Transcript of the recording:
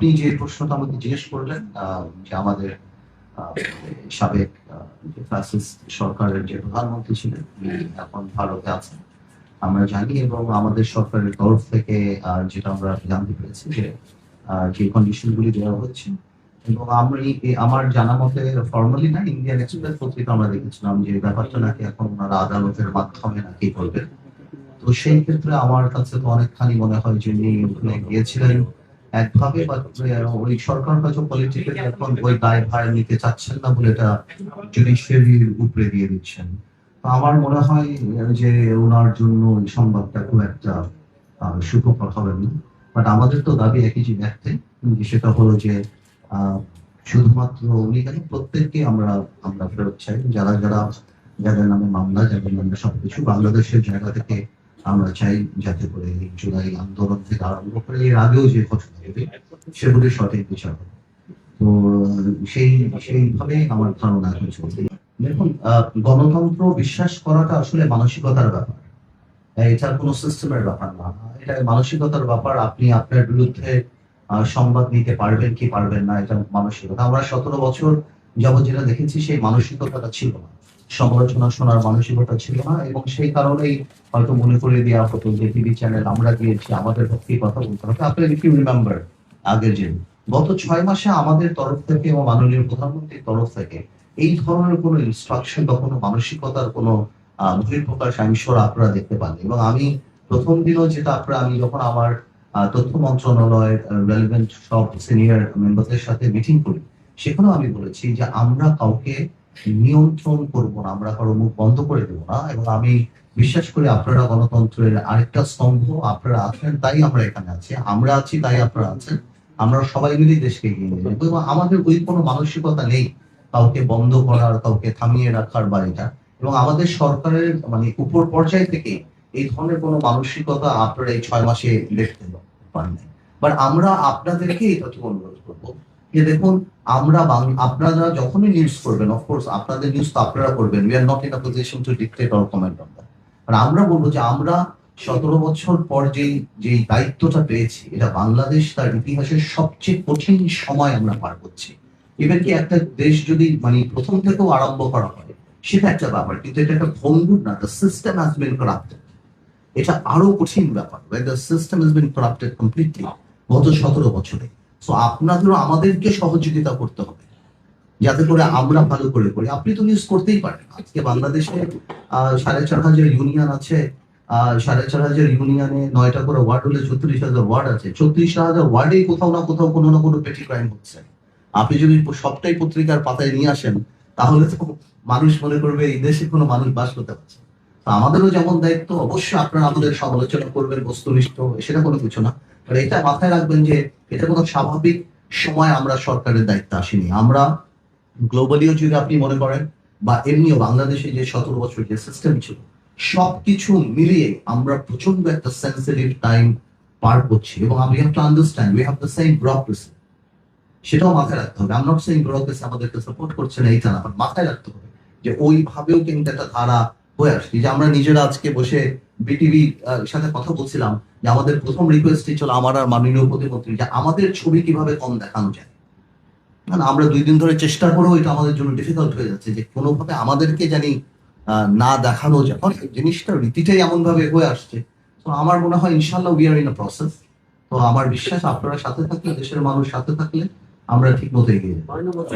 আপনি যে প্রশ্নটা আমাকে জিজ্ঞেস করলেন যে আমাদের আহ, সাবেক যে ফ্যাসিস্ট সরকারের যে প্রধানমন্ত্রী ছিলেন তিনি এখন ভারতে আছেন আমরা জানি, এবং আমাদের সরকারের তরফ থেকে যেটা আমরা জানতে পেরেছি যে যে কন্ডিশন গুলি দেওয়া হচ্ছে, এবং আমার জানা মতে ফর্মালি না, ইন্ডিয়ান এক্সপ্রেস পত্রিকা আমরা দেখেছিলাম যে ব্যাপারটা নাকি এখন ওনারা আদালতের মাধ্যমে নাকি করবেন। তো সেই ক্ষেত্রে আমার কাছে তো অনেকখানি মনে হয় যে উনি ওখানে গিয়েছিলেন একভাবে, বা ওই সরকার হয়তো পলিটিক্যালি এখন ওই দায়ভার নিতে চাচ্ছেন না বলে এটা জুডিশিয়ারির উপরে দিয়ে দিচ্ছেন। তো আমার মনে হয় যে ওনার জন্য এই সংবাদটা খুব একটা সুখকর হবে না। বাট আমাদের তো দাবি একই যে একটাই, সেটা হলো যে আহ, শুধুমাত্র উনি কেন, প্রত্যেককে আমরা আমরা ফেরত চাই, যারা যারা যাদের নামে মামলা, যাদের নামে সবকিছু বাংলাদেশের জায়গা থেকে আমরা চাই যাতে করে এই জুলাই আন্দোলন থেকে আরম্ভ করে এর আগেও যে ঘটনাগুলি সেগুলি সঠিক বিচার হবে। তো সেই সেইভাবে আমার ধারণা এখন চলছে। দেখুন, গণতন্ত্র বিশ্বাস করাটা আসলে মানসিকতার ব্যাপার, এটা কোনো সিস্টেমের ব্যাপার না, এটা মানসিকতার ব্যাপার। আপনি আপনার বিরুদ্ধে সংবাদ নিতে পারবেন কি পারবেন না, এটা মানসিকতা। আমরা 17 বছর যাবত যেটা দেখেছি সেই মানসিকতাটা ছিল না, সমালোচনা শোনার মানসিকতা ছিল না, এবং সেই কারণেই হয়তো মনে করে দেওয়া হতো যে টিভি চ্যানেল আমরা গিয়েছি, আমাদের পক্ষে কথা বলতে হবে। আপনি ইফ ইউ রিমেম্বার আগের যে গত 6 মাসে আমাদের তরফ থেকে এবং মাননীয় প্রধানমন্ত্রীর তরফ থেকে এই ধরনের কোনো ইনস্ট্রাকশন বা কোনো মানসিকতার কোনো বহিঃপ্রকাশ আমি শিওর আপনারা দেখতে পান। এবং আমি প্রথম দিনও যেটা আমি যখন আমার তথ্য মন্ত্রণালয়ের রেলিভেন্ট সব সিনিয়র মেম্বারদের সাথে মিটিং করি, সেখানেও আমি বলেছি যে আমরা কাউকে নিয়ন্ত্রণ করব না, আমরা কারো মুখ বন্ধ করে দেবো না। এবং আমি বিশ্বাস করি আপনারা গণতন্ত্রের আরেকটা স্তম্ভ, আপনারা আছেন তাই আমরা এখানে আছি, আমরা আছি তাই আপনারা আছেন, আমরা সবাই মিলে দেশকে এগিয়ে নিয়ে যাবো। এবং আমাদের ওই কোনো মানসিকতা নেই কাউকে বন্ধ করার, কাউকে থামিয়ে রাখার বা এটা। এবং আমাদের সরকারের মানে উপর পর্যায় থেকে এই ধরনের কোনো মানসিকতা আপনারা এই 6 মাসে দেখতে পারেন। বাট আমরা আপনাদেরকে এটুকু অনুরোধ করবো যে দেখুন, আপনারা যখনই নিউজ করবেন, অফকোর্স আপনাদের নিউজ তো আপনারা করবেন, we are not in a position to dictate or comment on that. আর আমরা বলবো যে আমরা 17 বছর পর যেই দায়িত্বটা পেয়েছি, এটা বাংলাদেশ তার ইতিহাসের সবচেয়ে কঠিন সময় আমরা পার করছি। এবার কি একটা দেশ যদি মানে প্রথম থেকেও আরম্ভ করা হয় সেটা একটা ব্যাপার, কিন্তু এটা একটা ভঙ্গুর না, the system has been corrupted, এটা আরো কঠিন ব্যাপার, the system has been corrupted completely গত 17 বছরে। সো আপনাদেরও আমাদেরকে সহযোগিতা করতে হবে যাতে করে আমরা ভালো করে করি। আপনি তো নিউজ করতেই পারেন, আজকে বাংলাদেশে 4,500 ইউনিয়ন আছে, 4,500 ইউনিয়নে 9টা করে ওয়ার্ড হলে 36,000 ওয়ার্ড আছে, 36,000 ওয়ার্ডেই কোথাও না কোথাও কোনো না কোনো পেটি ক্রাইম হচ্ছে। আপনি যদি সবটাই পত্রিকার পাতায় নিয়ে আসেন তাহলে তো মানুষ মনে করবে এই দেশে কোনো মানুষ বাস করতে পারছে। তো আমাদেরও যেমন দায়িত্ব, অবশ্যই আপনারা আমাদের সমালোচনা করবেন বস্তুনিষ্ঠ, সেটা কোনো কিছু না। এটা মাথায় রাখবেন যে এটা কোনো স্বাভাবিক সময় আমরা সরকারের দায়িত্ব আসিনি। আমরা গ্লোবালিও যদি আপনি মনে করেন বা এমনিও বাংলাদেশে যে 17 বছর যে সিস্টেম ছিল, সবকিছু মিলিয়ে আমরা প্রচন্ড একটা সেন্সিটিভ টাইম পার করছি। এবং আমি have to understand we have the same bureaucracy, সেটাও মাথায় রাখতে হবে। I am not saying bureaucracy আমাদেরকে সাপোর্ট করছে না, এইটা না, বাট মাথায় রাখতে হবে যে ওইভাবেও কিন্তু একটা ধারা হয়ে আসছে। যে আমরা নিজেরা আজকে বসে বিটিভি সাথে কথা বলছিলাম যে আমাদের প্রথম রিকোয়েস্টই ছিল আমার আর মাননীয় প্রতিমন্ত্রী যে আমাদের ছবি কিভাবে কম দেখানো যায়। মানে আমরা 2 দিন ধরে চেষ্টা করেও এটা আমাদের জন্য ডিফিকাল্ট হয়ে যাচ্ছে যে কোনোভাবে আমাদেরকে জানি না দেখানো যায়, কারণ এই জিনিসটা রীতিটাই এমন ভাবে হয়ে আসছে। তো আমার মনে হয় ইনশাল্লাহ we are in a process. তো আমার বিশ্বাস আপনারা সাথে থাকলে, দেশের মানুষ সাথে থাকলে আমরা ঠিক মতো এগিয়ে যাবো।